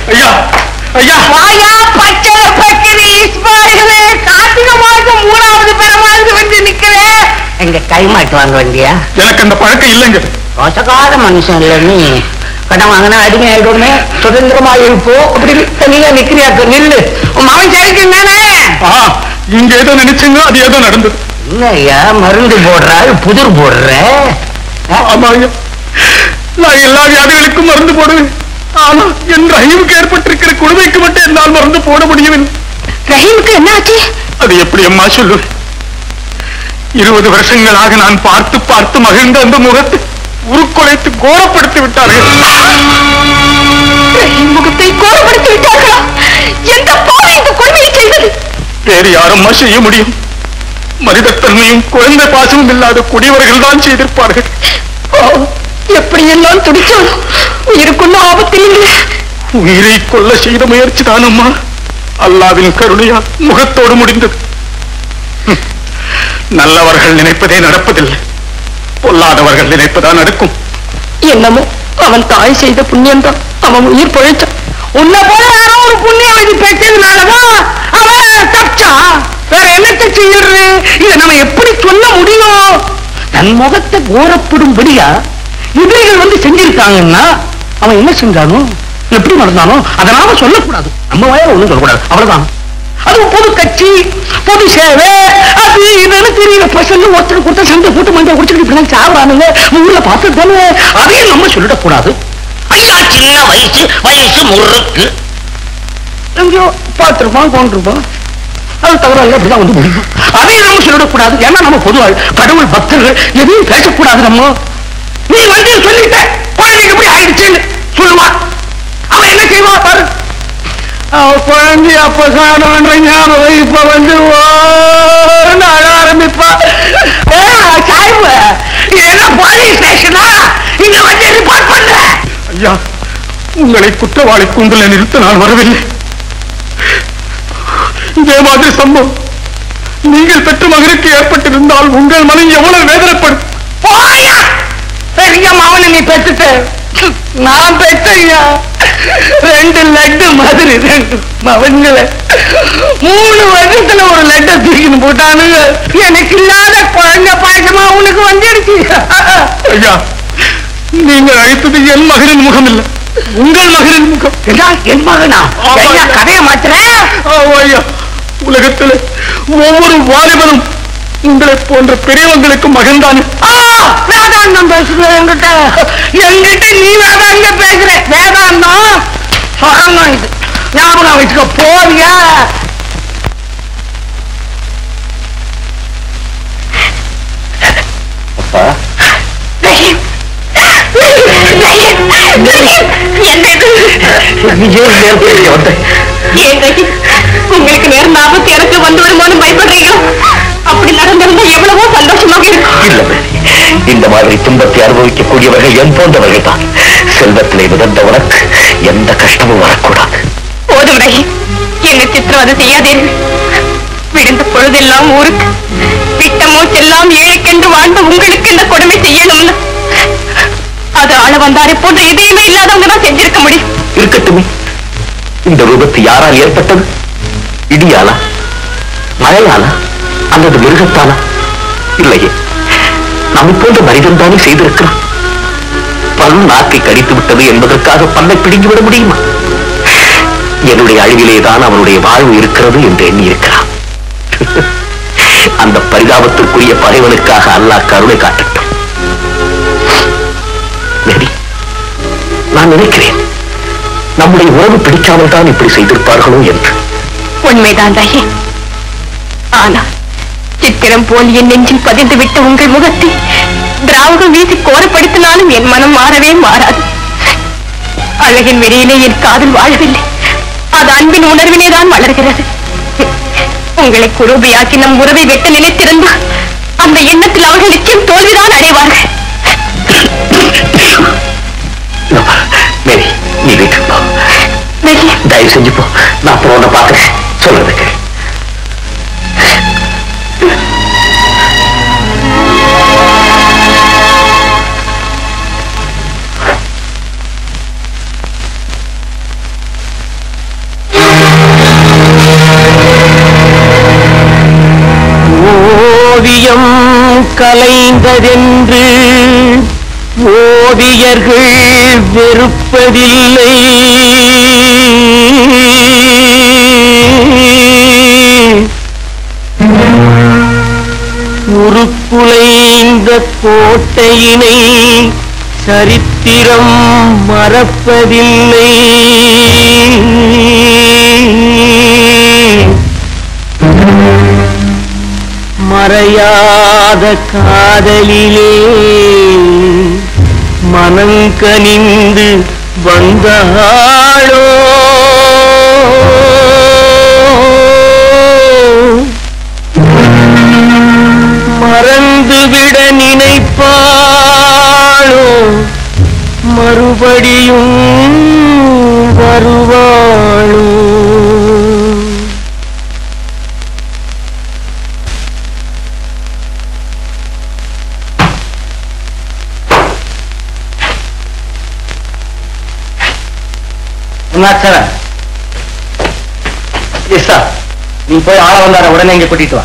ஐயா ஐயா வாயா பச்சை பச்சை இஸ்மாயிலே கார்த்திகை மாசம் 3வது பெருமாளுக்கு வந்து நிக்கிறேன். எங்க கை மாட்டு வாங்க வந்தியா? எனக்கு அந்த பழக்கம் இல்லைங்க. மோசக்கார மனுஷன் இல்ல நீ. கடன் வாங்கினா அடிமை ஆயிடுமே. சுதந்திரமாக இருப்போ அப்படி தனியா நிக்கிறியாக்க நில்லு. உன் மகன் சரிக்குந்தானே? இங்க ஏதோ நினைச்சுங்க அது ஏதோ நடந்தது. இல்லையா மருந்து போடுறாரு புதிர் போடுற? ஆமா ஐயா, நான் எல்லா வியாதிகளுக்கும் மருந்து போடுவேன். ஆனா என் ரஹீமுக்கு ஏற்பட்டிருக்கிற குழுமைக்கு மட்டும் என்னால் மருந்து போட முடியவில்லை. ரஹீமுக்கு என்ன ஆச்சு? அது எப்படி அம்மா சொல்லுவேன்? 20 வருஷங்களாக நான் பார்த்து பார்த்து மகிழ்ந்த அந்த முகத்தை உருக்குலைத்து கோரப்படுத்தி விட்டார்கள். முகத்தை கோரப்படுத்தி விட்டார்களா? எந்த பாவை இந்த கொடுமையை செய்தது? வேறு யாரம்மா செய்ய முடியும்? மனிதத்தன்மையும் குழந்தை பாசமும் இல்லாத குடியவர்கள் தான் செய்திருப்பார்கள். எப்படியெல்லாம் துடிச்சாலும் உயிருக்குள்ள ஆபத்தில் இல்லை. உயிரை கொள்ள செய்த முயற்சி தானம்மா அல்லாவின் கருணையால் முகத்தோடு முடிந்தது. நல்லவர்கள் நினைப்பதே நடப்பதில்லை, பொல்லாதவர்கள் நினைப்பதா நடக்கும். என்னமோ அவன் தாய் செய்த புண்ணியம் தான் அவன் உயிர் பொழைச்சான். உன்னை போல யாரோ ஒரு புண்ணியவதி பெற்றதுனாலதான் அவன் தப்பிச்சான். வேற என்னத்தை செய்யறது? இதை நம்ம எப்படி சொல்ல முடியும்? தன் முகத்தை கோரப்படும்படியா எதிரிகள் வந்து செஞ்சிருக்காங்கன்னா அவன் என்ன செஞ்சானோ எப்படி நடந்தானோ அதை நாம சொல்லக்கூடாது. நம்ம வாயால ஒண்ணும் சொல்லக்கூடாது, அவ்வளவுதான். அது பொது கட்சி பொது சேவை அது இதுன்னு தெரியல. பசங்க ஒருத்தர் கொடுத்த சண்டை கூட்டு மஞ்சள் குடிச்சுட்டு இப்படிதான் சாவுறானுங்க ஊர்ல பார்த்துட்டு தானே. அதையும் நம்ம சொல்லிடக்கூடாது. ஐயா சின்ன வயசு முறுக்கு எங்கேயோ பார்த்திருப்பான் கொண்டிருப்பான், அது தவறாக அப்படிதான் வந்து முடியும். அதையும் நம்ம சொல்லிடக்கூடாது. ஏன்னா நம்ம பொதுவாக கடவுள் பக்தர்கள் எதையும் பேசக்கூடாது. நம்ம நீ வந்து சொல்லிட்ட குழந்தைக்கு எப்படி ஆயிடுச்சுன்னு சொல்லுவான். அவன் என்ன செய்வான் பாரு. குழந்தை அப்ப சாணன்ற ஞாபகம் இப்ப வந்து நாட ஆரம்பிப்பா. சாய்வு இது என்ன போலீஸ் ஸ்டேஷனா? இங்க வந்து ரிப்போர்ட் பண்ற. ஐயா, உங்களை குற்றவாளி கூண்டில் நிறுத்த நான் வரவில்லை. இதே மாதிரி சம்பவம் நீங்கள் பெற்ற மகனுக்கு ஏற்பட்டிருந்தால் உங்கள் மனம் எவ்வளவு வேதனைப்படும். பெரிய மகனை நீ பெற்றுட்ட, நான் பெற்றையா 2 லட்டு மாதிரி 2 மகன்களை 3 வருஷத்துல ஒரு லட்டை தூக்கின்னு போட்டானுங்க. எனக்கு இல்லாத குழந்தை பாசமா உனக்கு வந்துடுச்சு. ஐயா, நீங்கள் அழைத்தது என் மகனின் முகம் இல்லை, உங்கள் மகனின் முகம். என் மகனா? கதையை மாத்துறேன். ஐயா, உலகத்தில் ஒவ்வொரு வாலிபனும் உங்களை போன்ற பெரியவங்களுக்கு மகன்தானே. வேதாந்தம் பேசுற என்கிட்ட நீ வேதாந்தம் பேசுற. வேதாந்தம் சொகங்கம் இது ஞாபகம் வச்சுக்க போவியா? உங்களுக்கு நேர்ந்த ஆபத்து எனக்கு வந்து வருமானு பயப்படுறீங்க. அப்படி நடந்திருந்தா எவ்வளவோ சந்தோஷமாக இருக்கும். இந்த மாதிரி துன்பத்தை அனுபவிக்கக்கூடியவர்கள் என் போன்றவர்கள் தான். செல்வத்திலே மிதந்த உனக்கு எந்த கஷ்டமும் வரக்கூடாது. போதும் ரஹீம், என்ன சித்திரவதை செய்யாதீர்கள். விழுந்த பொழுதெல்லாம் ஊருக்கு விட்ட மூச்செல்லாம் ஏழைக்கென்று வாழ்ந்த உங்களுக்கு இந்த கொடுமை செய்யணும்னு அது ஆள வந்தாரை போன்ற எதையுமே இல்லாதவங்க தான் செஞ்சிருக்க முடியும். இருக்கட்டுமே, இந்த விபத்து யாரால் ஏற்பட்டது? இடியாலா, மழையாலா அல்லது மிருகத்தாலா? இல்லையே, நம்மை போன்ற மனிதன் தானே செய்திருக்கிறான். பல் நாக்கை கடித்து விட்டது என்பதற்காக பல்லை பிடுங்கிவிட முடியுமா? என்னுடைய அழிவிலேதான் அவனுடைய வாழ்வு இருக்கிறது என்று எண்ணியிருக்கிறான். அந்த பரிதாபத்திற்குரிய பகைவனுக்காக அல்லாஹ் கருணை காட்டட்டும். நான் நினைக்கிறேன் நம்முடைய உறவு பிடிக்காமல் தான் இப்படி செய்திருப்பார்களோ என்று. உண்மைதான் ரஹீம். ஆனால் சித்திரம் போல் என் நெஞ்சில் பதிந்து விட்ட உங்கள் முகத்தை திராவகம் வீசி கோரப்படுத்தினாலும் என் மனம் மாறவே மாறாது. அழகின் வெளியிலே என் காதல் வாழவில்லை, அது அன்பின் உணர்விலே தான் வளர்கிறது. உங்களை குரூபியாக்கி நம் உறவை வெட்ட நினைத்திருந்தால் அந்த எண்ணத்தில் அவர்கள் நிச்சயம் தோல்விதான் அடைவார்கள். மேரி, நீ வீட்டுக்கு போ. தயவு செஞ்சு போ, நான் அப்புறம் பார்க்கிறேன் சொல்றதுக்கு. ஓவியம் கலைந்ததென்று ஓவியர்கள் வெறுப்பதில்லை. உருக்குலைந்த கோட்டையினை சரித்திரம் மறப்பதில்லை. மறையாத காதலிலே மனங்கனிந்து வந்தாளோ மறந்துவிட நினைப்பாளோ மறுபடியும் வருவாளோ. நீ போய் ஆள வந்தார உடனே இங்க கூட்டிட்டு வா.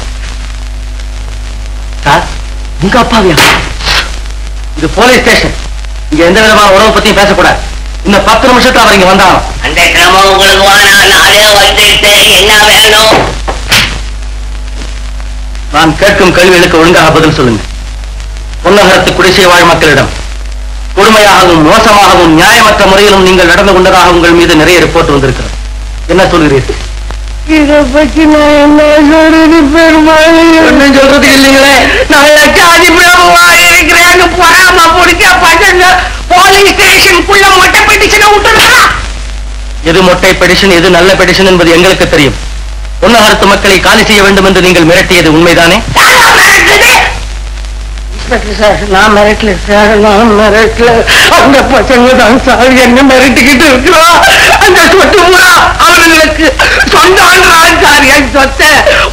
சார், உங்க அப்பாவியா? இது போலீஸ் ஸ்டேஷன். இங்க எந்த விதமான உறவு பத்தியும் பேசக்கூடாது. இந்த 10 நிமிஷத்துல அவர் இங்க வந்தாலும் அந்த கிரமம் உங்களுக்கு வேணாம். நானே வந்துட்டேன். என்ன வேணும்? நான் கேட்கும் கேள்விகளுக்கு ஒழுங்காக பதில் சொல்லுங்க. பொன்னகரத்து குடிசை வாழ் மக்களிடம் கொடுமையாகவும் மோசமாகவும் நியாயமற்ற முறையிலும் நீங்கள் நடந்து கொண்டதாக உங்கள் மீது நிறைய ரிப்போர்ட் வந்திருக்கிறது. என்ன சொல்கிறீர்கள்? இதை பற்றி நான் என்ன சொல்றது பெருமாள்? ஒன்னும் சொல்றது இல்லைங்களே. நான் லட்சாதி பிரபுவா இருக்கிறேன். பொறாம பிடிச்ச பசங்க போலீஸ் ஸ்டேஷனுக்குள்ள மொட்டை பெட்டிஷனை விட்டுருக்கலாம். எது மொட்டை பெட்டிஷன் எது நல்ல பெட்டிஷன் என்பது எங்களுக்கு தெரியும். பொன்னகரத்து மக்களை காலி செய்ய வேண்டும் என்று நீங்கள் மிரட்டியது உண்மைதானே? சார், நான் மிரட்டல சார், நான் மிரட்டல. அந்த பசங்க தான் சார் என்ன மிரட்டிக்கிட்டு இருக்கிறோம். அந்த சொத்து பூரா அவர்களுக்கு சொந்தம் சார். என் சொத்தை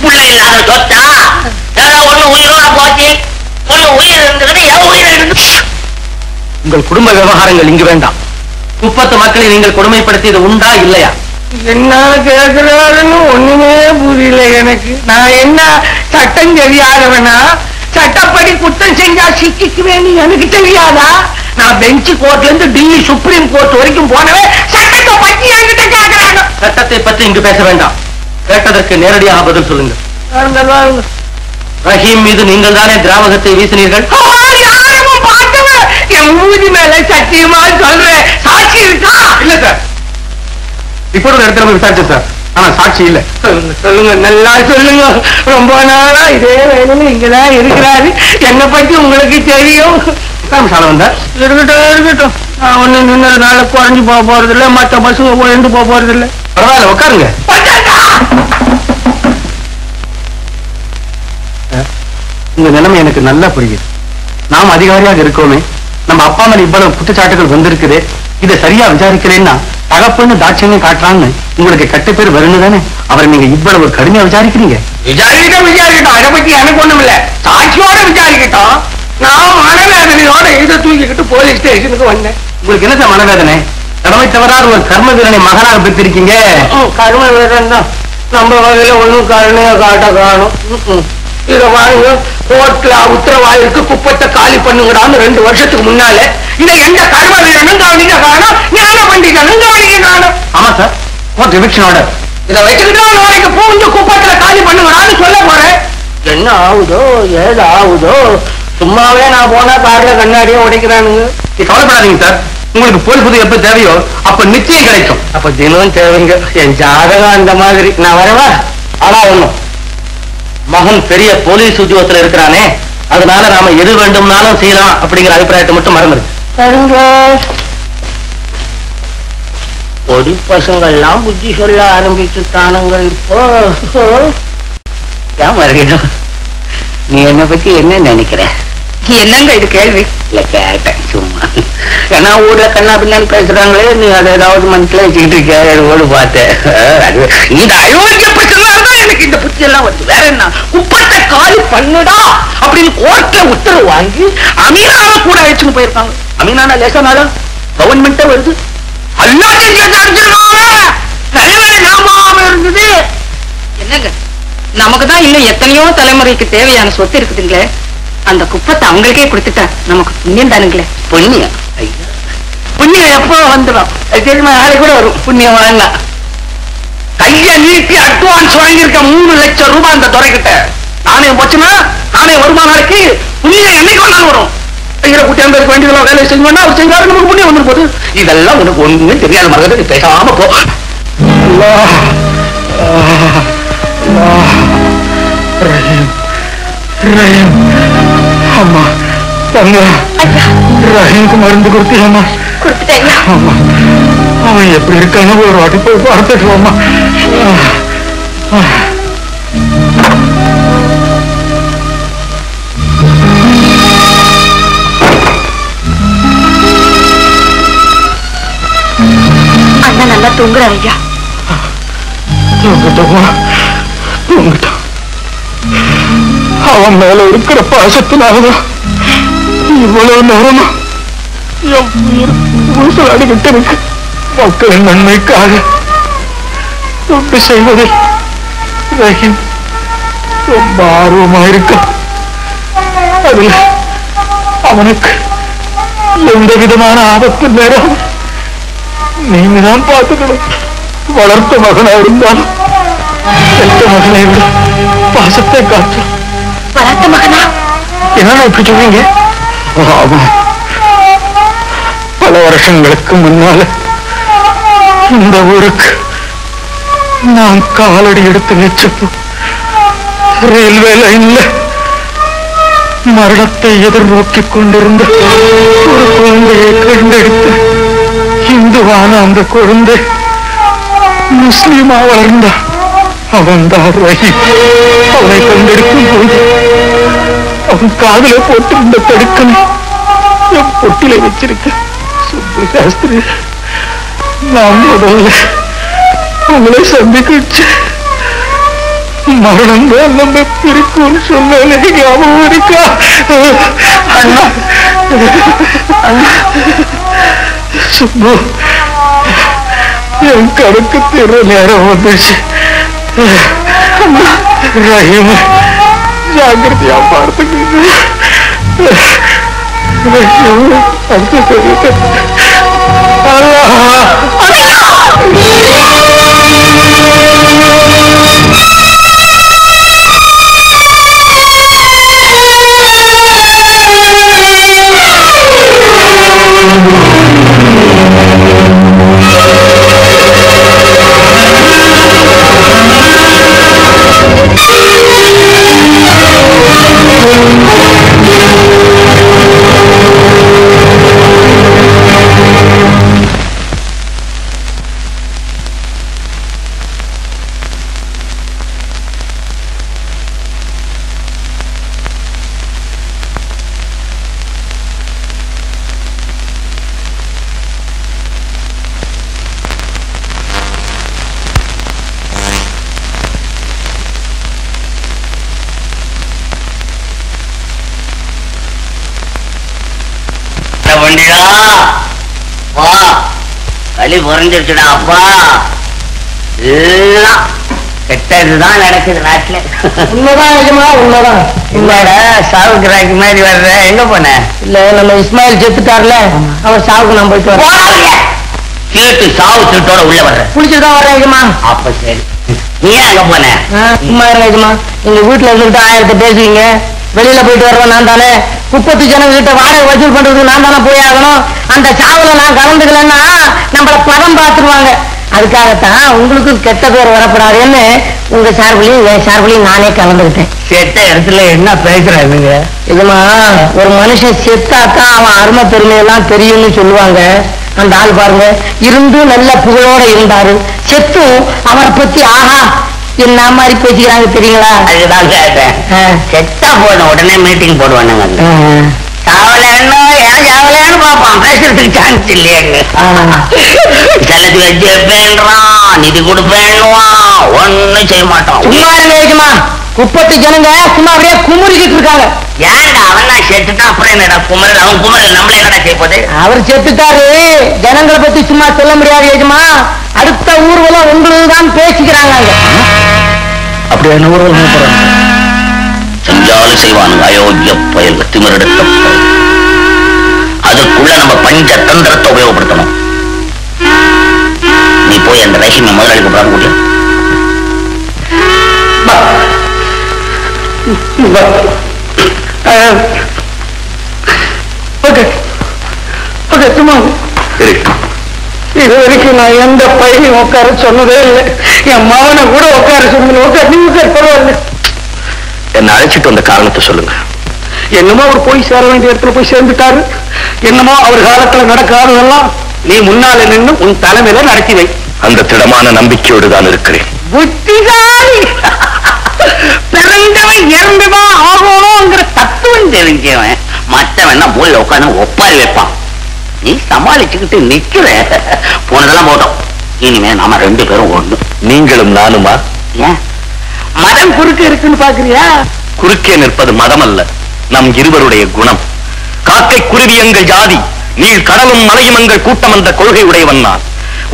உள்ள இல்லாத சொத்தா? ஏதோ ஒண்ணு உயிரோட போச்சு. ஒண்ணு உயிர் இருந்தது, என் உயிர் இருந்தது. உங்கள் குடும்ப விவகாரங்கள் இங்கு வேண்டாம். 30 மக்களை நீங்கள் கொடுமைப்படுத்தியது உண்டா இல்லையா? என்ன கேட்கிறாருன்னு ஒண்ணுமே புரியல எனக்கு. நான் என்ன சட்டம் தெரியாதவனா? சட்டப்படி குற்றம் செஞ்சா சிக்கிக்குவேன்னு எனக்கு தெரியாதா? நான் பெஞ்ச் கோர்ட்ல இருந்து டில்லி சுப்ரீம் கோர்ட் வரைக்கும் போனவே சட்டத்தை பத்தி என்கிட்ட கேட்கிறாங்க. சட்டத்தை பற்றி இங்கு பேச வேண்டாம். கேட்டதற்கு நேரடியாக பதில் சொல்லுங்க. ரஹீம் மீது நீங்கள் தானே திராவகத்தை வீசினீர்கள்? என் மூதி மேல சத்தியமா சொல்றேன். சாட்சி இருக்கா? இல்ல சார். ரிப்போர்ட் எடுத்து விசாரிச்சு சார். ஆனா சாட்சி இல்ல. சொல்லுங்க, நல்லா சொல்லுங்க. ரொம்ப நாளா இதே வேலையில இங்கதான் இருக்கிறாரு. என்னை பத்தி உங்களுக்கு தெரியும். இருக்கட்டும். நான் ஒண்ணு நின்னதுனால குறைஞ்சு போக போறது இல்ல. மற்ற பசங்க உயர்ந்து போக போறது இல்ல. பரவாயில்ல, உட்காருங்க. உங்க நிலைமை எனக்கு நல்லா புரியுது. நாம் அதிகாரியாக இருக்கோமே, நம்ம அப்பா மேல இவ்வளவு குற்றச்சாட்டுகள் வந்திருக்குது. இதை சரியா விசாரிக்கிறேன்னா தகப்பன்னு தாட்சியம் காட்டுறான்னு உங்களுக்கு கெட்ட பேர் வரணும் தானே. அவரை நீங்க இவ்வளவு கடுமையா விசாரிக்கிறீங்க. விசாரிக்கட்டும். அதை பத்தி எனக்கு ஒண்ணும் இல்ல. சாட்சியோட விசாரிக்கட்டும். நான் மனவேதனையோட இதை தூக்கிக்கிட்டு போலீஸ் ஸ்டேஷனுக்கு வந்தேன். உங்களுக்கு என்ன சார் மனவேதனை? கடமை தவறாத ஒரு கர்ம வீரனை மகனாக பெற்றிருக்கீங்க. கர்ம வீரன் தான். நம்ம வகையில ஒண்ணும் கருணையா காட்ட காணும். இத பாருங்க, கோர்ட்ல உத்தரவாயிருக்கு குப்பத்தை காலி பண்ணுங்கடான்னு 2 வருஷத்துக்கு முன்னால இதை எந்த கர்ம வீரனும் கவனிக்க காணும், ஞான பண்டிதனும் கவனிக்க காணும். ஆமா சார், கோர்ட் எவிக்ஷன் ஆர்டர். இதை வச்சுக்கிட்டு நாளைக்கு பூந்து குப்பத்துல காலி பண்ணுங்கடான்னு சொல்ல போறேன். என்ன ஆகுதோ ஏது ஆகுதோ, சும்மாவே நான் போனா கார்ல கண்ணாடியே உடைக்கிறானுங்க. கவலைப்படாதீங்க சார். உங்களுக்கு போலீஸ் உதவி எப்ப தேவையோ அப்ப நிச்சயம் கிடைக்கும். அப்ப தினம் தேவைங்க. என் ஜாதகம் அந்த மாதிரி. நான் வரவா? ஆனா ஒண்ணும், மகன் பெரிய போலீஸ் உத்தியோகத்துல இருக்கிறானே, அதனால நாம எது வேண்டும்னாலும் செய்யலாம் அப்படிங்கிற அபிப்பிராயத்தை மட்டும் மறந்துரு. பொடி பசங்க எல்லாம் புத்தி சொல்ல ஆரம்பிச்சுட்டானுங்க இப்போ. நீ என்ன பத்தி என்ன நினைக்கிற? என்னங்க இது கேள்வி? இல்ல, கேட்டேன் சும்மா. ஏன்னா ஊர்ல கண்ணா பின்னான்னு பேசுறாங்களே, நீ அதை ஏதாவது மனசுல வச்சுக்கிட்டு இருக்க பார்த்தேன். இந்த அயோக்கிய பிரச்சனை எனக்கு இந்த புத்தி எல்லாம் வந்து வேற என்ன, குப்பத்தை காலி பண்ணுடா அப்படின்னு கோர்ட்ல உத்தரவு வாங்கி அமீனாவை கூட அழைச்சுன்னு போயிருக்காங்க. அமீனானா லேசானாலும் கவர்மெண்டே வருது. 50 நாம இருந்தது. என்னங்க நமக்கு தான் இன்னும் எத்தனையோ தலைமுறைக்கு தேவையான சொத்து இருக்குதுங்களே. அந்த குப்பத்தை அவங்களுக்கே கொடுத்துட்டா நமக்கு புண்ணியம் தானுங்களே. புண்ணியம் புண்ணியம் எப்போ வந்துடும் தெரியுமா? நாளைக்கு கூட வரும். புண்ணியம் வாங்கலாம். கைய நீட்டி அட்வான்ஸ் வாங்கியிருக்க 3 லட்சம் ரூபாய் அந்த துறைக்கிட்ட. நாணயம் போச்சுன்னா நாணயம் வருமா நாளைக்கு? புண்ணியம் என்னைக்கு வந்தாலும் வரும். ஐயரை கூட்டியாந்து இருக்க வேண்டியதெல்லாம் வேலையை செஞ்சோம்னா அவர் செய்வாரு, நமக்கு புண்ணியம் வந்துடும் போது. இதெல்லாம் உனக்கு ஒண்ணுமே தெரியாத மாதிரி பேசாம போ. அம்மா தங்க ரஹீமுக்கு மருந்து கொடுத்தியம்மா? கொடுத்துட்டேங்க. ஆமா, அவன் எப்படி இருக்கான்னு ஒரு வாட்டி போய் பார்த்துட்டு அம்மா. அண்ணா நல்லா தூங்குறாரு ஐயா. தூங்கட்டமா, தூங்கட்டும். அவன் மேல இருக்கிற பாசத்தினாலதான் இவ்வளவு நேரமா என் உயிர் ஊசலாடிக்கிட்டு இருக்கு. மக்களின் நன்மைக்காக தொண்டு செய்வதில் ரஹீம் ரொம்ப ஆர்வமா இருக்கான். அதுல அவனுக்கு எந்த விதமான ஆபத்து நேரம் நீங்கதான் பார்த்துக்கணும். வளர்த்த மகனா இருந்தாலும் பெற்ற மகனை விட பாசத்தை காட்டும். வளர்த்த மகனா? என்ன இப்படி சொல்றீங்க? ஆமா, பல வருஷங்களுக்கு முன்னால இந்த ஊருக்கு நான் காலடி எடுத்து வச்சப்போ ரயில்வே லைன்ல மரணத்தை எதிர்நோக்கிக் கொண்டிருந்த ஒரு குழந்தையை கண்டெடுத்து இந்துவான அந்த குழந்தை முஸ்லீமா வளர்ந்தான். அவன் தான் ரஹீம். அவனை கண்டெடுக்கும் போது அவன் காதல போட்டிருந்த தடுக்கலை என் பொட்டில வச்சிருக்க. சுப்பு சாஸ்திரி, நான் முதல்ல உங்களை சந்திக்க மரணம் தான் நம்ம பிரிக்கும்னு சொன்னாலே ஞாபகம் இருக்கா? அண்ணா, சுப்பு, என் கணக்கு தீர்ற நேரம் வந்துச்சு. ரஹீம் ஜாகிரதையா பார்த்துக்கிட்டு களி புரிஞ்சிருச்சுடா அப்பா. எல்லாம் கெட்டதுதான் நடக்குது நாட்டுல. உண்மைதான் நிஜமா? உண்மைதான். இல்லடா சாவுக்கு ராக்கி மாதிரி வர்ற. எங்க போன? இல்ல, நம்ம இஸ்மாயில் செத்துட்டார்ல, அவர் சாவுக்கு நான் போயிட்டு வரேன். சீட்டு சாவு சீட்டோட உள்ள வர்ற. குளிச்சுதான் வரேன் நிஜமா. அப்ப சரி, நீ ஏன் அங்க போன? சும்மா இருங்க நிஜமா. நீங்க வீட்டுல இருந்துட்டு 1000 பேசுவீங்க. வெளியில போயிட்டு வரணும் நான் தானே. 30 ஜனங்க கிட்ட வாடகை வசூல் பண்றதுக்கு நான் தானே போய் ஆகணும். அந்த சாவுல நான் கலந்துக்கலன்னா நம்மள பதம் பார்த்துருவாங்க. அதுக்காகத்தான் உங்களுக்கு கெட்ட பேர் வரப்படாதுன்னு உங்க சார்பிலையும் என் சார்பிலையும் நானே கலந்துக்கிட்டேன். செத்த இடத்துல என்ன பேசுறாங்க? இதுமா, ஒரு மனுஷன் செத்தாத்தான் அவன் அருமை பெருமையெல்லாம் தெரியும்னு சொல்லுவாங்க. அந்த ஆள் பாருங்க, இருந்தும் நல்ல புகழோட இருந்தாரு. செத்தும் அவரை பத்தி ஆஹா என்ன மாதிரி பேசிக்கிறாங்க தெரியுங்களா? அதுதான் கேட்டேன். செத்தா போன உடனே மீட்டிங் போடுவானுங்க. சாவலன்னு ஏன் சாவலன்னு பாப்பான். பேசுறதுக்கு சான்ஸ் இல்லையாங்க. செலத்து வச்சு வைப்பேன்றான், நிதி கொடுப்பேன்னுவான், ஒண்ணும் செய்ய மாட்டான். சும்மா இருங்க. 30 ஜனங்க சும்மா அப்படியே குமுறிக்கிட்டு இருக்காங்க. ஏன்டா அவன் தான் செத்துட்டான், அப்புறம் என்னடா குமரல்? அவன் குமரல் நம்மள என்னடா செய்ய போகுது? அவர் செத்துட்டாரு. ஜனங்களை பத்தி சும்மா சொல்ல முடியாது ஏஜமா. அடுத்த ஊர்வலம் உங்களுக்கு தான் பேசிக்கிறாங்க. அப்படியே என்ன போறாங்க செஞ்சாலும் செய்வானுங்க அயோக்கிய பயல் திமிரெடுத்த பயல். அதுக்குள்ள நம்ம பஞ்ச தந்திரத்தை உபயோகப்படுத்தணும். நீ போய் அந்த ரஹீமை முதலாளிக்கு பிரான் கூட்டிய இது வரைக்கும் நான் எந்த பையனையும் உட்கார சொன்னதே இல்லை. என் மகனை கூட உட்கார சொன்னது உட்கார பரவாயில்ல. என்ன அழைச்சிட்டு வந்த காரணத்தை சொல்லுங்க. என்னமோ அவர் போய் சேர வேண்டிய இடத்துல போய் சேர்ந்துட்டாரு. என்னமோ அவர் காலத்துல நடக்காததெல்லாம் நீ முன்னால நின்று உன் தலைமையில நடத்தி வை. அந்த திடமான நம்பிக்கையோடு தான் இருக்கிறேன். புத்திசாலி பிறந்தவன் இறந்துதான் ஆகணும்ங்கிற தத்துவம் தெரிஞ்சவன் மற்றவன் போய் உட்காந்து ஒப்பாரி வைப்பான். நீ சமாளிச்சுக்கிட்டு நிக்கிற. போனதெல்லாம் போட்டோம். இனிமே நாம 2 பேரும் ஒண்ணு. நீங்களும் நானுமா? ஏன் மதம் குறுக்க இருக்குன்னு பாக்குறியா? குறுக்கே நிற்பது மதம் அல்ல, நம் இருவருடைய குணம். காக்கை குருவி எங்கள் ஜாதி, நீள் கடலும் மலையும் எங்கள் கூட்டம் என்ற கொள்கை உடையவன் நான்.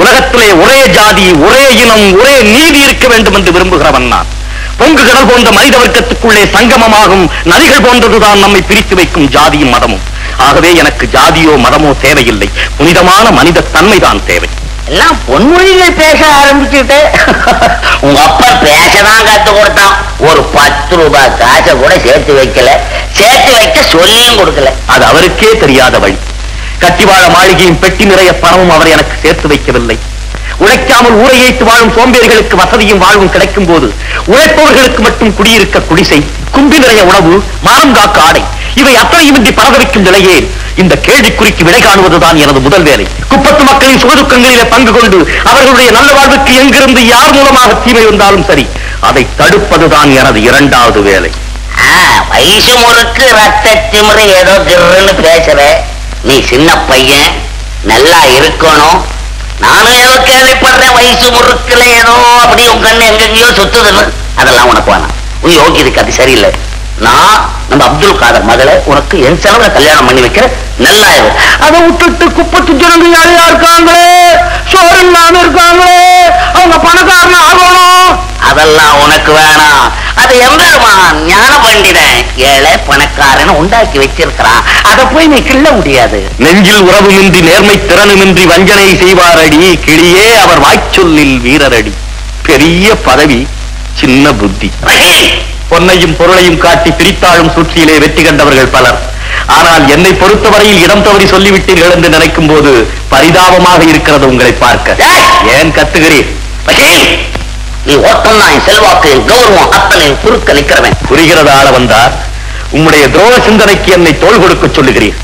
உலகத்திலே ஒரே ஜாதி, ஒரே இனம், ஒரே நீதி இருக்க வேண்டும் என்று விரும்புகிறவன் நான். பொங்கு கடல் போன்ற மனித வர்க்கத்துக்குள்ளே சங்கமமாகும் நதிகள் போன்றதுதான் நம்மை பிரித்து வைக்கும் ஜாதியும் மதமும். ஆகவே எனக்கு ஜாதியோ மதமோ தேவையில்லை, புனிதமான மனித தன்மைதான் தேவை. எல்லாம் பொன்மொழிகள் பேச ஆரம்பிச்சுட்டு உங்க அப்பா பேசதான் கத்து கொடுத்தான். ஒரு 10 ரூபாய் காசை கூட சேர்த்து வைக்கல, சேர்த்து வைக்க சொல்லியும் கொடுக்கல. அது அவருக்கே தெரியாத வழி. கட்டிவாழ மாளிகையும் பெட்டி நிறைய பணமும் அவர் எனக்கு சேர்த்து வைக்கவில்லை. உழைக்காமல் ஊரை ஏற்று வாழும் சோம்பேறிகளுக்கு வசதியும் வாழ்வும் கிடைக்கும் போது உழைப்பவர்களுக்கு மட்டும் குடியிருக்க குடிசை, கும்பி நிறைய உணவு, மானம் காக்க ஆடை, இவை அத்தனையுமின்றி பரதவிக்கும் நிலையே இந்த கேள்விக்குறிக்கு விடை காணுவதுதான் எனது முதல் வேலை. குப்பத்து மக்களின் சுகதுக்கங்களிலே பங்கு கொண்டு அவர்களுடைய நல்ல வாழ்வுக்கு எங்கிருந்து யார் மூலமாக தீமை வந்தாலும் சரி, அதை தடுப்பதுதான் எனது 2வது வேலை. வயசு முறுக்கு ரத்த திமிரு ஏதோ கிருன்னு பேசுற. நீ சின்ன பையன், நல்லா இருக்கணும். நானும் ஏதோ கேள்விப்படுறேன், வயசு முறுக்குல ஏதோ அப்படி உன் கண்ணு எங்கெங்கயோ சுத்துதுன்னு. அதெல்லாம் உனக்கு வேணாம், உன் யோகியதுக்கு அது சரியில்லை. நான் நம்ம அப்துல் காதர் மகளை உனக்கு என் செலவுல கல்யாணம் பண்ணி வைக்கிற. நல்லா இரு. அதை விட்டுட்டு குப்பத்து ஜனங்க யாரையா இருக்காங்களே, சோறு இல்லாம இருக்காங்களே, அவங்க பணக்காரன ஆகணும். அதெல்லாம் உனக்கு வேணாம். அது எம்பெருமான் ஞான பண்டிதன் ஏழை பணக்காரன் உண்டாக்கி வச்சிருக்கிறான். அதை போய் நீ கிள்ள முடியாது. நெஞ்சில் உறவுமின்றி நேர்மை திறனுமின்றி வஞ்சனை செய்வாரடி, கிளியே அவர் வாய்ச்சொல்லில் வீரரடி. பெரிய பதவி, சின்ன புத்தி. பொன்னையும் பொருளையும் காட்டி பிரித்தாளும் சூழ்ச்சியிலே வெற்றி கண்டவர்கள் பலர். ஆனால் என்னை பொறுத்தவரையில் இடம் தவறி சொல்லிவிட்டீர்கள் என்று நினைக்கும் போது பரிதாபமாக இருக்கிறது உங்களை பார்க்க. ஏன் கத்துகிறீர்? நீ ஓட்டம் தான் செல்வாக்கு கௌரவம் அத்தனை குறுக்க நிற்கிறவன். புரிகிறது ஆள வந்தார். உம்முடைய துரோக சிந்தனைக்கு என்னை தோள் கொடுக்க சொல்லுகிறீர்.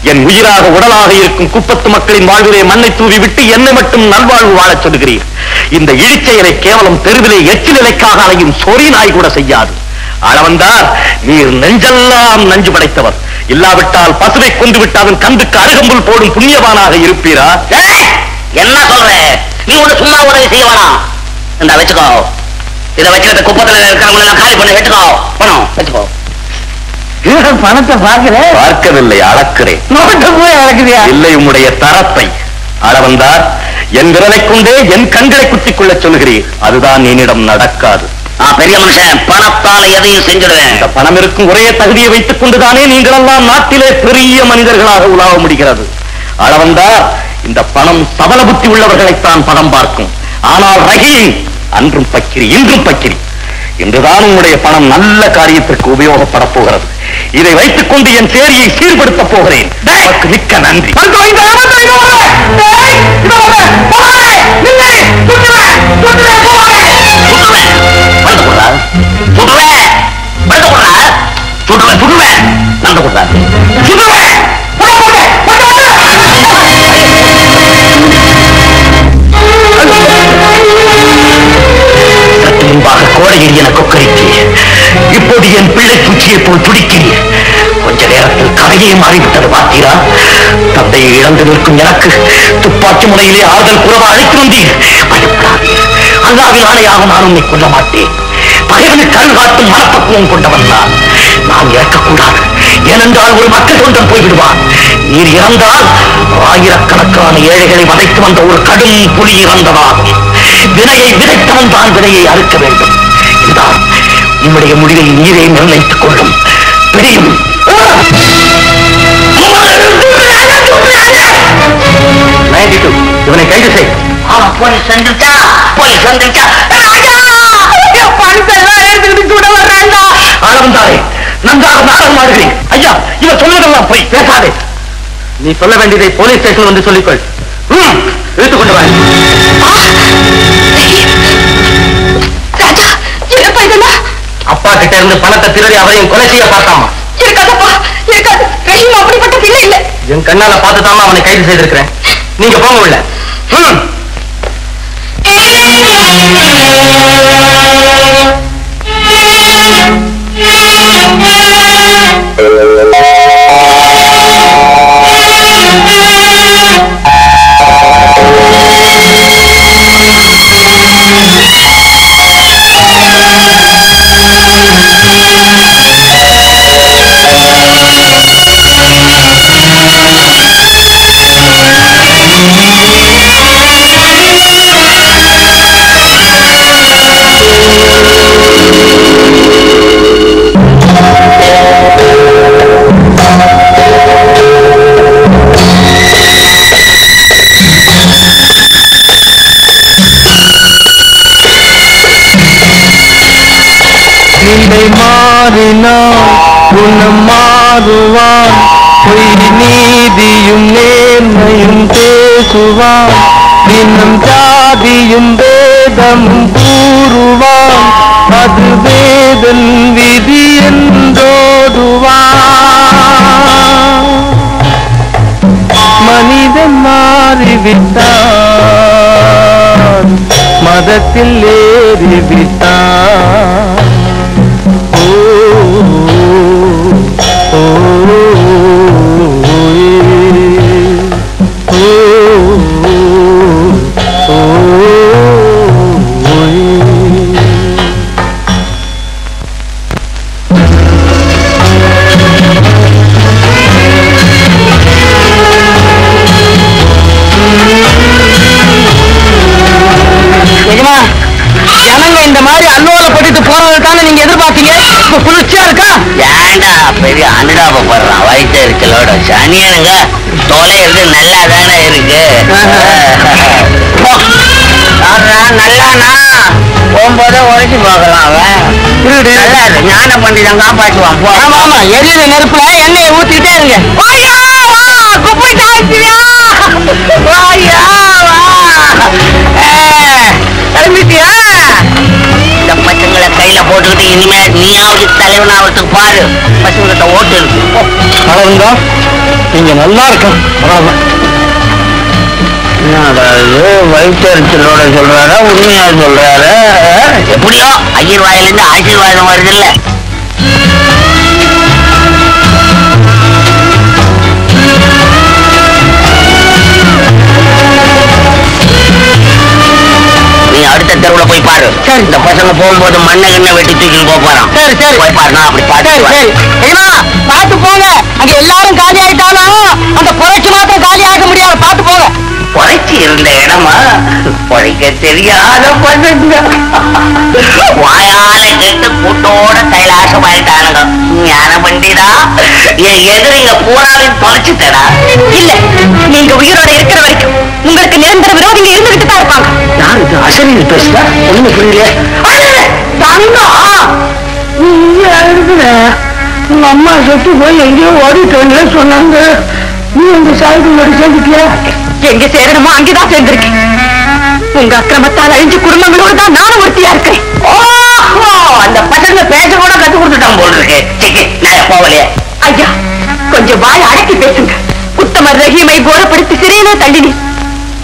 என் உயிராக உடலாக இருக்கும் குப்பத்து மக்களின் வாழ்விலே மண்ணை தூவி விட்டு என்னை மட்டும் நல்வாழ்வு வாழச் சொல்லுகிறீர். இந்த இழிச்செயலை கேவலம் தெருவிலே எச்சில் நிலைக்காக அலையும் சொறி நாய் கூட செய்யாது. ஆளவந்தார், நீர் நெஞ்செல்லாம் நஞ்சு படைத்தவர். இல்லாவிட்டால் பசுவை கொண்டு விட்டு அதன் கந்துக்கு அருகம்புல் போடும் புண்ணியவானாக இருப்பீரா? என்ன சொல்ற? நீ ஒண்ணு சும்மா உதவி செய்வானா? இந்த வச்சுக்கோ. இதை வச்சுக்கிட்ட குப்பத்துல இருக்கிறவங்க எல்லாம் காலி பண்ணி வச்சுக்கோ. பணம் வச்சுக்கோ. பணத்தை பார்க்கவில்லை, அளக்கிறேன். போய் அளக்குறியா? இல்லை, உம்முடைய தரத்தை. அளவந்தார், என் விரலை கொண்டே என் கண்களை குத்திக் கொள்ள சொல்கிறீர். அதுதான் என்னிடம் நடக்காது. பெரிய மனுஷன், பணத்தால எதையும் செஞ்சிடுவேன். இந்த பணம் இருக்கும் ஒரே தகுதியை வைத்துக் கொண்டுதானே நீங்கள் எல்லாம் நாட்டிலே பெரிய மனிதர்களாக உலாவ முடிகிறது. அளவந்தார், இந்த பணம் சபல புத்தி உள்ளவர்களைத்தான் பணம் பார்க்கும். ஆனால் ரஹீம் அன்றும் பக்கிரி, இன்றும் பக்கிரி. இன்றுதான் உங்களுடைய பணம் நல்ல காரியத்திற்கு உபயோகப்பட போகிறது. இதை வைத்துக் கொண்டு என் சேரியை சீர்படுத்தப் போகிறேன். மிக்க நன்றி. சற்று முன்பாக கோடையில் என கொக்கரித்து இப்போது என் பிள்ளை பூச்சியை போல் துடிக்கிறீர். கொஞ்ச நேரத்தில் கதையே மாறிவிட்டது பார்த்தீரா? தந்தையை இழந்து நிற்கும் எனக்கு துப்பாக்கி முறையிலே ஆறுதல் கூறவா அழைத்து வந்தீர். பயப்படாதீர், அல்லாவின் ஆணையாக நான் உன்னை கொல்ல மாட்டேன். பகைவனை கண் காட்டும் மனப்பக்குவம் கொண்டவன் நான் இறக்கக்கூடாது. ஏனென்றால் ஒரு மக்கள் தொண்டன் போய்விடுவான். நீர் இறந்தால் ஆயிரக்கணக்கான ஏழைகளை வதைத்து வந்த ஒரு கடும் புலி இறந்ததாகும். வினையை விதைத்தவன் தான் வினையை அறுக்க வேண்டும். உம்முடைய முடிவை நீரே நிர்ணயித்துக் கொள்ளும். பிடியும். இவனை கைது செய். போலீஸ் வந்துட்டா, போலீஸ் வந்துட்டா. ஆளவந்தாரே, நன்றாக நாடகம் ஆடுகிறேன். ஐயா, இவர் சொல்வதெல்லாம் போய் பேசாதே. நீ சொல்ல வேண்டியதை போலீஸ் ஸ்டேஷன் வந்து சொல்லிக்கொள். இழுத்துக் கொண்டு வா. ராஜா, என்னப்பா இதெல்லாம்? அப்பா கிட்ட இருந்து பணத்தை திருடி அவரையும் கொலை செய்ய பார்த்தாமா? இருக்காதப்பா, இருக்காது. ரஹீம் அப்படிப்பட்ட பிள்ளை இல்லை. என் கண்ணால பார்த்துதாமா அவனை கைது செய்திருக்கிறேன். நீங்க போங்க உள்ள. குணம் மாறுவான், பொய் நீதியும் நேர்மையும் பேசுவான், தினம் ஜாதியும் வேதமும் கூறுவான், அது வேதன் விதி என்றோடுவான். மனிதன் மாறிவிட்டான், மதத்தில் ஏறிவிட்டான். இந்த மாதிரி அல்லோலப்பட்டு போறதுக்கான நீங்க எதிர்பார்த்தீங்க. இப்ப குளிர்ச்சியா இருக்கா? ஏண்டா பெரிய அனுதாபப்படுறான் வயிற்றுச்சலோட சனியனுங்க தொலைறது நல்லா தானே இருக்கு. நல்லானா போகும்போதே உழைச்சி பார்க்கலாம். அவன் நல்லா இருக்கு, ஞான பண்டிதம் காப்பாற்றுவான். ஆமா ஆமா, எரியுற நெருப்புல எண்ணெயை ஊத்திட்டே இருங்க. கிளம்பிட்டியா? இந்த பசங்களை கையில போட்டுக்கிட்டு இனிமே நீயாவது தலைவனாவதுக்கு பாரு. பசங்கிட்ட ஓட்டு இருக்கு. அளவுங்க நீங்க நல்லா இருக்க. வயிற்றுச்சலோட சொல்றாரா உண்மையா சொல்றாரு? எப்படியோ ஐயர் வாயிலிருந்து ஆசீர்வாதம் வருது இல்ல. அடுத்த தெருவுல போய் பாரு. இந்த பசங்க போகும்போது மண்ணை கண்ணை வெட்டி தூக்கிட்டு போறான். சரி சரி போய் பாரு, நான் அப்படி பாத்து பாத்து போங்க. அங்க எல்லாரும் காலி ஆயிட்டாலும் அந்த புரட்சி மாத்திரம் காலி ஆக முடியாது. பாத்து போங்க. புரட்சி இருந்த இடமா பொழைக்க தெரியாத பசங்க வாயால கேட்டு கூட்டோட கைலாசமாயிட்டானுங்க. ஞான பண்டிதா, என் எதிரிங்க பூராவையும் தொலைச்சுட்டடா. இல்ல, நீங்க உயிரோட இருக்கிற வரைக்கும் உங்களுக்கு நிரந்தர விரோதிங்க இருந்துகிட்டு தான் இருப்பாங்க. யாரு இது அசரியில் பேசுறா? ஒண்ணுமே புரியல. உங்க அம்மா செத்து போய் எங்கேயோ ஓடிட்டு சொன்னாங்க. நீ உங்க சாயத்தோட சேர்ந்துட்டியா? எங்க சேரணுமோ அங்கேதான் சேர்ந்திருக்கேன். உங்க அக்கிரமத்தால் அழிஞ்சு குடும்பங்களோடு தான் நானும் ஒருத்தியா இருக்கேன். ஓஹோ, அந்த பசங்க பேச கூட கத்து கொடுத்துட்டான் போல் இருக்கு. நான் போவலையே. ஐயா, கொஞ்சம் வாய் அடக்கி பேசுங்க. குத்தமர் ரஹீமை கோரப்படுத்தி சிறையிலே தள்ளினேன்.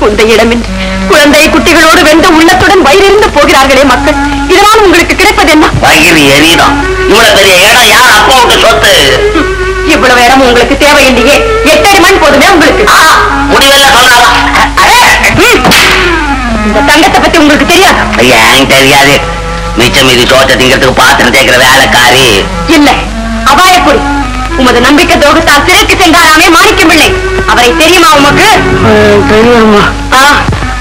குந்தையிடமின்றி குழந்தை குட்டிகளோடு வெந்த உள்ளத்துடன் வயிறிருந்து போகிறார்களே மக்கள், இதனால் உங்களுக்கு கிடைப்பது என்ன? வயிறு எரியும். இவ்வளவு பெரிய இடம் யார் அப்பாவுக்கு சொத்து? இவ்வளவு இடம் உங்களுக்கு தேவையில்லையே. 8 அடி மண் போதுமே உங்களுக்கு. முடிவெல்லாம் சொன்னாரா? இந்த தங்கத்தை பத்தி உங்களுக்கு தெரியாது? ஏன் தெரியாது? மிச்சம் மீதி சோத்த திங்கிறதுக்கு பாத்திரம் தேய்க்கிற வேலைக்காரி இல்லை, அபாயக்குடி. உமது நம்பிக்கை துரோகத்தால் சிறைக்கு சென்றாராமே மாணிக்கம் பிள்ளை. அவரை தெரியுமா உமக்கு? தெரியுமா?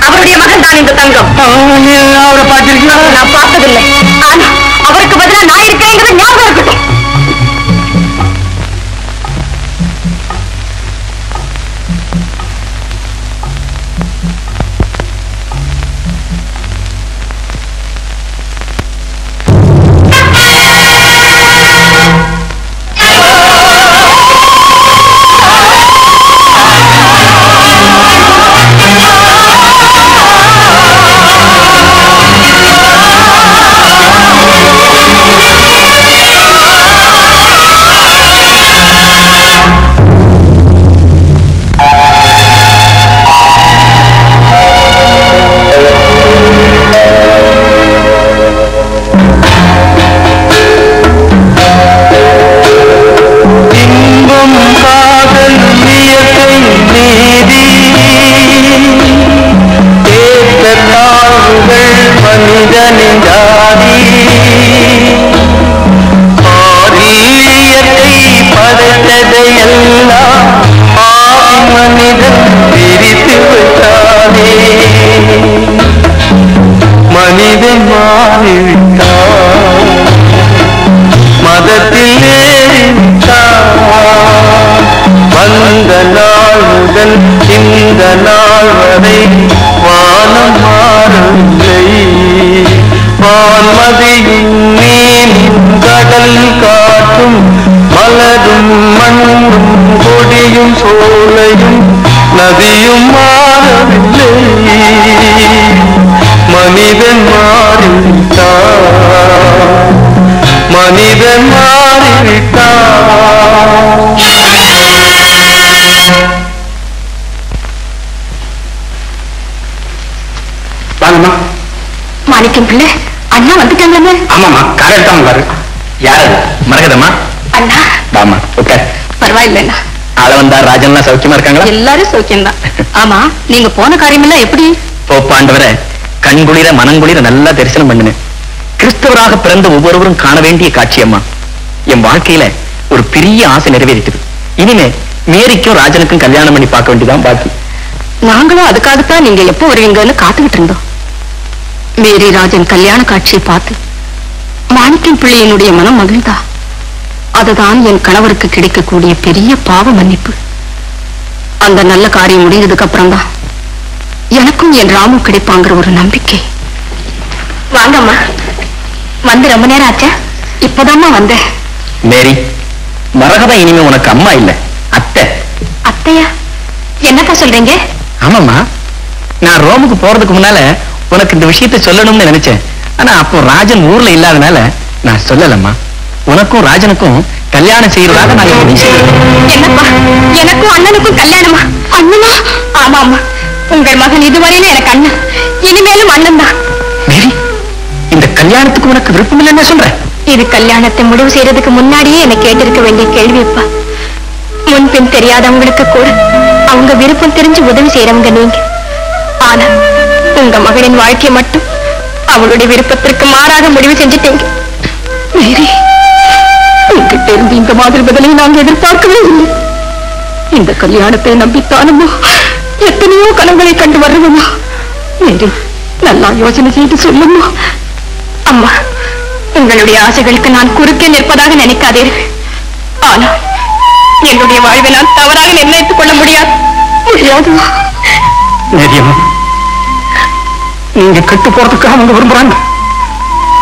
அவருடைய மகன் தான் இந்த தங்கம். அவரை பார்த்திருக்கீங்களா? நான் பார்த்ததில்லை. ஆனா மனிதன் மாறிவிட்டான், மனிதன் மாறிவிட்டான். வாங்கம்மா. மாணிக்கம் பிள்ளை, அண்ணா வந்துட்டாங்க. ஆமாம்மா, கரெக்டா பாரு. யாரு? மரகதம்மா. அண்ணா வாமா, உட்கார். பரவாயில்லைண்ணா. ஆளவந்தார் ராஜன்லாம் சௌக்கியமா இருக்காங்களா? எல்லாரும் சௌக்கியம்தான். ஆமா, நீங்க போன காரியமெல்லாம் எப்படி? போப்பாண்டவரை கண்குளிர மனங்குளிர நல்லா தரிசனம் பண்ணினேன். கிறிஸ்தவராக பிறந்த ஒவ்வொருவரும் காண வேண்டிய காட்சி அம்மா. என் வாழ்க்கையில ஒரு பெரிய ஆசை நிறைவேறிட்டது. இனிமே மேரிக்கும் ராஜனுக்கும் கல்யாணம் பண்ணி பார்க்க வேண்டியதான் பாக்கி. நாங்களும் அதுக்காகத்தான் நீங்க எப்போ வருவீங்கன்னு காத்துக்கிட்டு இருந்தோம். மேரி ராஜன் கல்யாண காட்சியை பார்த்து மாணிக்கம் பிள்ளையினுடைய மனம் மகிழ்ந்தா. அதுதான் என் கணவருக்கு கிடைக்கக்கூடிய பெரிய பாவ மன்னிப்பு. அந்த நல்ல காரியம் முடிந்ததுக்கு அப்புறம் தான் எனக்கும் என் ராமும் கிடைப்பாங்கிற ஒரு நம்பிக்கை. வாங்கம்மா. வந்து ரொம்ப நேரம் ஆச்சா? இப்பதாம்மா வந்தேன். மேரி, மரகதம் இனிமே உனக்கு அம்மா இல்ல, அத்தை. அத்தையா? என்னப்பா சொல்றீங்க? ஆமாம்மா, நான் ரோமுக்கு போறதுக்கு முன்னால உனக்கு இந்த விஷயத்தை சொல்லணும்னு நினைச்சேன். ஆனா அப்போ ராஜன் ஊர்ல இல்லாதனால நான் சொல்லலம்மா. உனக்கும் ராஜனுக்கும் கல்யாணம் செய்யறதாக நான் என்னப்பா, எனக்கும் அண்ணனுக்கும் கல்யாணமா? அண்ணனா? ஆமா ஆமா, உங்கள் மகன் இதுவரையிலும் எனக்கு அண்ணன், இனிமேலும் அண்ணன் தான். மேரி, இந்த கல்யாணத்துக்கு உனக்கு விருப்பம் இல்லைன்னு சொல்ற? இது கல்யாணத்தை முடிவு செய்யறதுக்கு முன்னாடியே என்னை கேட்டிருக்க வேண்டிய கேள்விப்பா. முன்பின் தெரியாதவங்களுக்கு கூட அவங்க விருப்பம் தெரிஞ்சு உதவி செய்யறவங்க நீங்க. ஆனா உங்க மகளின் வாழ்க்கையை மட்டும் அவளுடைய விருப்பத்திற்கு மாறாக முடிவு செஞ்சுட்டீங்க. மேரி, உங்ககிட்ட இருந்து இந்த மாதிரி பதிலை நாங்க எதிர்பார்க்கவே இல்லை. இந்த கல்யாணத்தை நம்பித்தானுமோ எத்தனையோ கனவுகளை கண்டு வருவமா. மேரி, நல்லா யோசனை செய்து சொல்லுமா. அம்மா, உங்களுடைய ஆசைகளுக்கு நான் குறுக்கே நிற்பதாக நினைக்காதீர்கள். ஆனால் என்னுடைய வாழ்வை நான் தவறாக நிர்ணயித்துக் கொள்ள முடியாது. நீங்க கெட்டு போறதுக்காக அவங்க விரும்புறாங்க.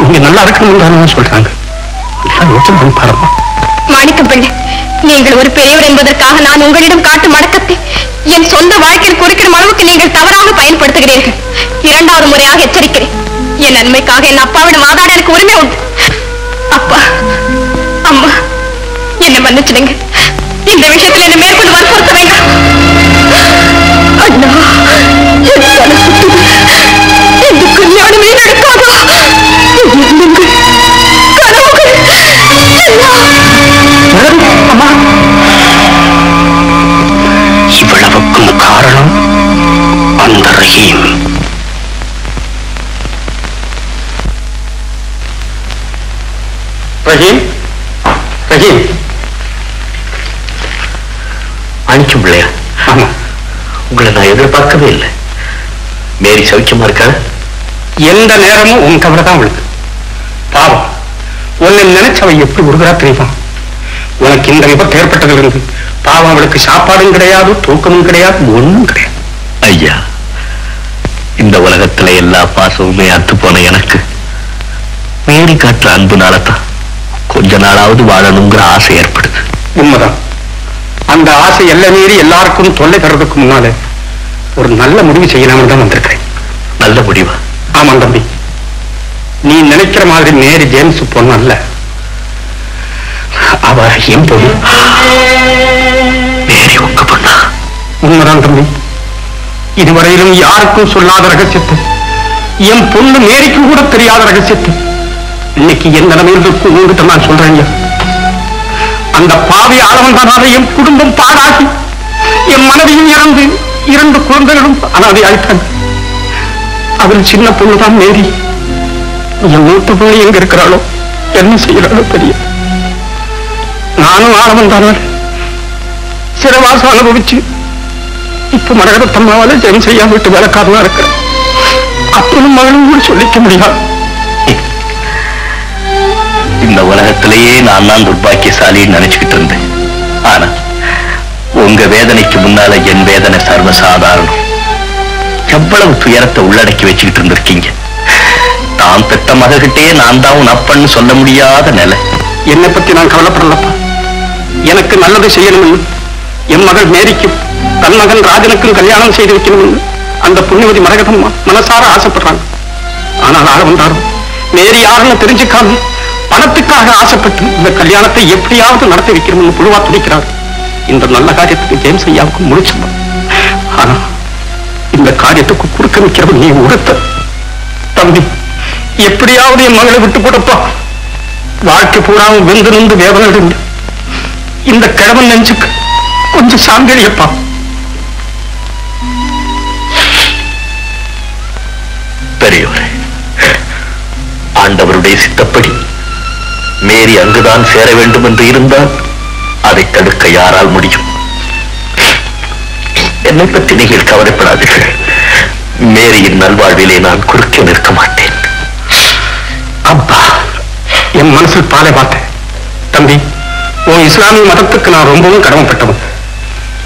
நீங்க நல்லா இருக்கணும் சொல்றாங்க. மாணிக்கம் பிள்ளை, நீங்கள் ஒரு பெரியவர் என்பதற்காக நான் உங்களிடம் காட்டும் மடக்கத்தை என் சொந்த வாழ்க்கையில் குறுக்கிடும் அளவுக்கு நீங்கள் தவறாக பயன்படுத்துகிறீர்கள். இரண்டாவது முறையாக எச்சரிக்கிறேன். என் நன்மைக்காக என் அப்பாவிடம் வாதாட எனக்கு உரிமை உண்டு. அப்பா, அம்மா, என்னை மன்னிச்சிடுங்க. இந்த விஷயத்தில் என்னை மேற்கொண்டு வற்புறுத்த வேண்டாம். அண்ணா, இந்த கல்யாணமே நடக்காதா? இவ்வளவுக்கும் காரணம் அந்த ரஹீம். ரஹீம், ரஹீம். மாணிக்கம் பிள்ளையா? ஆமா, உங்களை நான் எதிர்பார்க்கவே இல்லை. மேரி சௌக்கியமா இருக்கா? எந்த நேரமும் உன் கவலை தான் அவளுக்கு. பாவம், உன்னை நினைச்சவ எப்படி உருகிறா தெரியுமா? உனக்கு இந்த விபத்து ஏற்பட்டதிலிருந்து பாவம் அவளுக்கு சாப்பாடும் கிடையாது, தூக்கமும் கிடையாது, ஒண்ணும் கிடையாது. ஐயா, இந்த உலகத்துல எல்லா பாசமுமே அத்து போன எனக்கு மேரி காட்டுற அன்புனாலதான் கொஞ்ச நாளாவது வாழணுங்கிற ஆசை ஏற்படுது. உண்மைதான். அந்த ஆசை எல்லை மீறி எல்லாருக்கும் தொல்லை தர்றதுக்கு முன்னால ஒரு நல்ல முடிவு செய்யலாம்னு தான் வந்திருக்கிறேன். நல்ல முடிவா? ஆமாம் தம்பி, நீ நினைக்கிற மாதிரி மேரி ஜேம்ஸ் பொண்ணு அல்ல. அவ என் பொண்ணு. மேரி உங்க பொண்ணா? உண்மைதான் தம்பி. இதுவரையிலும் யாருக்கும் சொல்லாத ரகசியத்தை, என் பொண்ணு மேரிக்கு கூட தெரியாத ரகசியத்தை இன்னைக்கு என் நிலைமையில் உங்ககிட்ட நான் சொல்றேன். அந்த பாவி ஆளவந்தானால என் குடும்பம் பாடாகி என் மனைவியும் இறந்து 2 குழந்தைகளும் அனாதை ஆயிட்டாங்க. அவள் சின்ன பொண்ணுதான் மேரி. என் மூத்த பொண்ணு எங்க இருக்கிறாளோ, என்ன செய்யறாளோ தெரியும். நானும் ஆளவந்தானால் சிறவாசம் அனுபவிச்சு இப்ப மரகதத்தம்மாவால ஜெயம் செய்யாம விட்டு வேலைக்காரனா இருக்கிறேன். அப்பனும் மகளும் கூட சொல்லிக்க முடியாது. இந்த உலகத்திலேயே நான் தான் துர்பாக்கியசாலின்னு நினைச்சுக்கிட்டு இருந்தேன். ஆனா உங்க வேதனைக்கு முன்னால என் வேதனை சர்வசாதாரணம். எவ்வளவு துயரத்தை உள்ளடக்கி வச்சுக்கிட்டு இருந்திருக்கீங்க. தான் பெற்ற மககிட்டே நான் தான் உன் அப்பன்னு சொல்ல முடியாத நிலை. என்னை பத்தி நான் கவலைப்படலப்பா. எனக்கு நல்லது செய்யணும்னு என் மகள் மேரிக்கும் தன் மகன் ராஜனுக்கும் கல்யாணம் செய்து வைக்கணும்னு அந்த புண்ணியவதி மரகதம்மா மனசார ஆசைப்படுறாங்க. ஆனால் ஆள வந்தாலும் மேரி யாருன்னு தெரிஞ்சுக்காம பணத்துக்காக ஆசைப்பட்டு இந்த கல்யாணத்தை எப்படியாவது நடத்தி வைக்கணும்னு புழுவா துடிக்கிறார். இந்த நல்ல காரியத்துக்கு ஜேம்ஸ் ஐயாவுக்கு முடிச்சுமா. ஆனா இந்த காரியத்துக்கு குறுக்க வைக்கிறவன் நீ உடுத்த. தம்பி, எப்படியாவது என் மகளை விட்டு கொடுப்பா. வாழ்க்கை பூராவும் வெந்து நின்று வேதனை இருந்து இந்த கிழவன் நெஞ்சுக்கு கொஞ்சம் சாங்கடியப்பா. பெரியவரே, ஆண்டவருடைய சித்தப்படி மேரி அங்குதான் சேர வேண்டும் என்று இருந்தால் அதை தடுக்க யாரால் முடியும்? என்னை பற்றி நீங்கள் கவலைப்படாதீர்கள். மேரியின் நல்வாழ்விலே நான் குறுக்கே நிற்க மாட்டேன். அப்பா, என் மனசில் பாலை பார்த்தேன். தம்பி, உன் இஸ்லாமிய மதத்துக்கு நான் ரொம்பவும் கடமைப்பட்டவன்.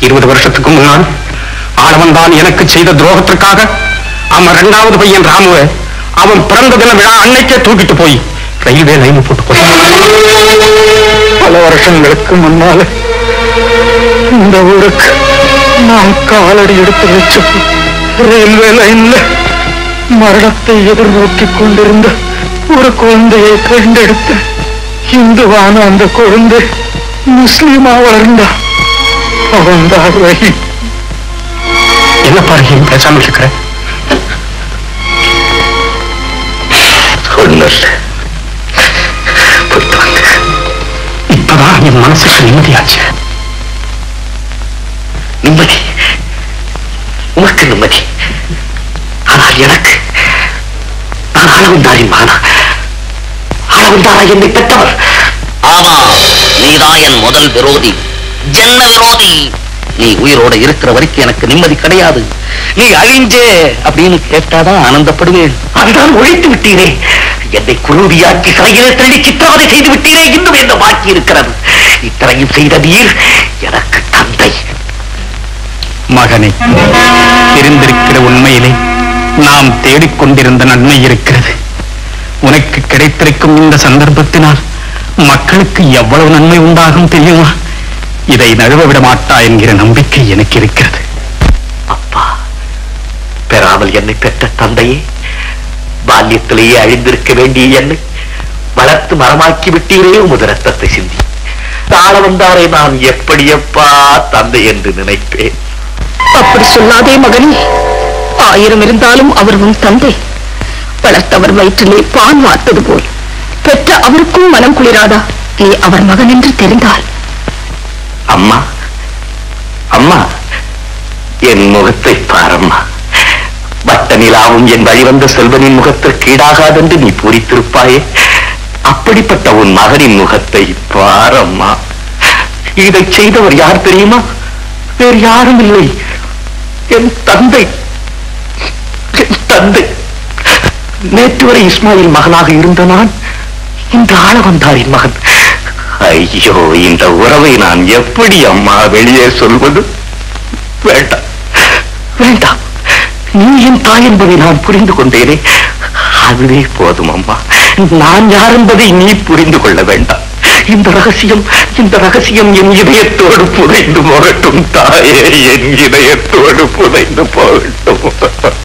20 வருஷத்துக்கு முன்னால் ஆளவன் தான் எனக்கு செய்த துரோகத்திற்காக அவன் 2வது பையன் ராமுவை அவன் பிறந்த தின விழா அன்னைக்கே தூக்கிட்டு போய் ரயில்வே லைன் போட்டு போய் பல வருஷங்களுக்கு முன்னால இந்த ஊருக்கு நான் காலடி எடுத்து வச்சு ரயில்வே லைன்ல மரணத்தை எதிர்நோக்கி கொண்டிருந்த ஒரு குழந்தையை கண்டெடுத்து இந்துவான அந்த குழந்தை முஸ்லீமா வளர்ந்தா. அவன் தான் ரஹீம். என்ன பாருங்க பேசாமல் இருக்கிற? இப்பதான் என் மனசுக்கு நிம்மதியாச்சு. நிம்மதி? உனக்கு நிம்மதி? ஆனால் எனக்கு நான் ஆளவந்தாரின் மகனா? ஆளவந்தாரா என்னை பெற்றவர்? ஆமா, நீதான் என் முதல் விரோதி, ஜன்ம விரோதி. நீ உயிரோட இருக்கிற வரைக்கும் எனக்கு நிம்மதி கிடையாது. நீ அழிஞ்சே அப்படின்னு கேட்டாதான் ஆனந்தப்படுவேன். அதுதான் ஒழித்து விட்டீரே. என்னை குருவியாக்கி சிறையில் தள்ளி சித்திரவதை செய்து விட்டீரே. இன்னும் என்ன பாக்கி இருக்கிறது? இத்தனையும் செய்த நீர் எனக்கு தந்தை. மகனே, தெரிந்திருக்கிற உண்மையிலே நாம் தேடிக்கொண்டிருந்த நன்மை இருக்கிறது. உனக்கு கிடைத்திருக்கும் இந்த சந்தர்ப்பத்தினால் மக்களுக்கு எவ்வளவு நன்மை உண்டாகும் தெரியுமா? இதை நழுவ விட மாட்டா என்கிற நம்பிக்கை எனக்கு இருக்கிறது. அப்பா, பெறாமல் என்னை பெற்ற தந்தையே, பால்யத்திலேயே அழிந்திருக்க வேண்டிய என்னை வளர்த்து மரமாக்கி விட்டீரே உமது ரத்தத்தை சிந்தி. தாழ வந்தாரை நான் எப்படியப்பா தந்தை என்று நினைப்பேன்? அப்படி சொல்லாதே மகனே. 1000 இருந்தாலும் அவர் உன் தந்தை. வளர்த்தவர் வயிற்றிலே பால் வார்த்தது போல் பெற்ற அவருக்கும் மனம் குளிராதா நீ அவர் மகன் என்று தெரிந்தால்? அம்மா, அம்மா, என் முகத்தை பாரம்மா. வட்ட நிலாவும் என் வழிவந்த செல்வனின் முகத்திற்கு ஈடாகாதென்று நீ பூரித்திருப்பாயே. அப்படிப்பட்ட உன் மகனின் முகத்தை பாரம்மா. இதை செய்தவர் யார் தெரியுமா? வேறு யாரும் இல்லை, என் தந்தை. என் தந்தை. நேற்று வரை இஸ்மாயில் மகனாக இருந்த நான் இந்த ஆளவந்தாரின் மகன். ஐயோ, இந்த உறவை நான் எப்படி அம்மா வெளியே சொல்வது? வேண்டாம், வேண்டாம். நீ என் தாய் என்பதை நான் புரிந்து கொண்டேனே, அதுவே போதும் அம்மா. நான் யார் என்பதை நீ புரிந்து கொள்ள வேண்டாம். இந்த ரகசியம் என் இதயத்தோடு புதைந்து போகட்டும் தாயே, என் இதயத்தோடு புதைந்து போகட்டும்.